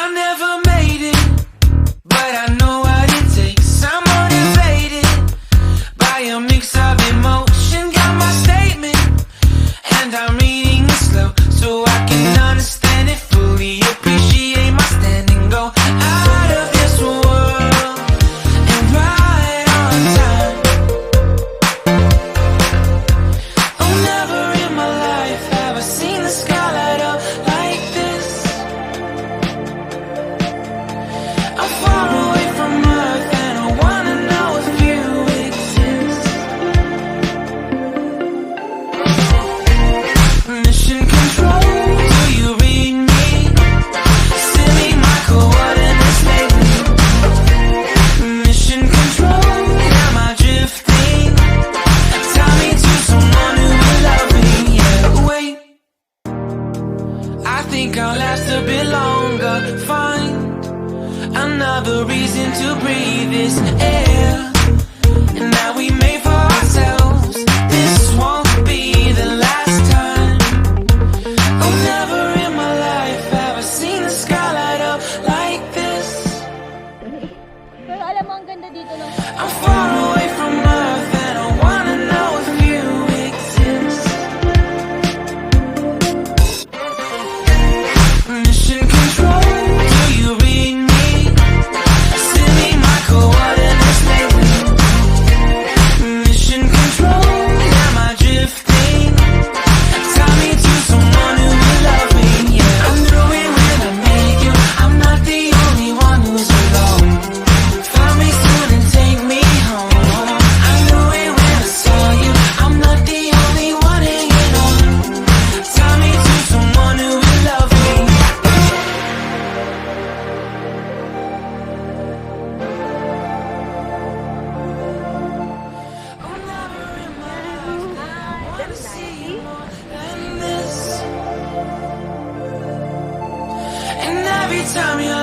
I never made it, but I know what it takes. I'm motivated by a mix of emotion. Got my statement, and I'm reading it slow so I can understand it fully. Appreciate my standing, go out of this world and right on time. Oh, never in my life have I seen the sky light up like this. I'm far away from Earth and I wanna know if you exist. Mission control, do you read me? Send me my coordinates lately. Mission control, am I drifting? Tie me to someone who will love me. Yeah, wait, I think I'll last a bit longer. Find another reason to breathe this air, and that we made for ourselves. This won't be the last time. Oh, never in my life have I seen the sky light up like this. Pero alam mo, ang ganda dito ng... I'm far away from Earth and I wanna know if you exist. Mission control, do you read me? Send me my coordinates lately. Mission control, am I drifting? Tie me to someone who will love me. Yeah, I knew it when I met you. I'm not the only one who's alone. Find me soon and take me home. I knew it when I saw you. I'm not the only one hanging on. Tie me to someone who will love me. Oh, never in my life I wanna see you more than this. And every time you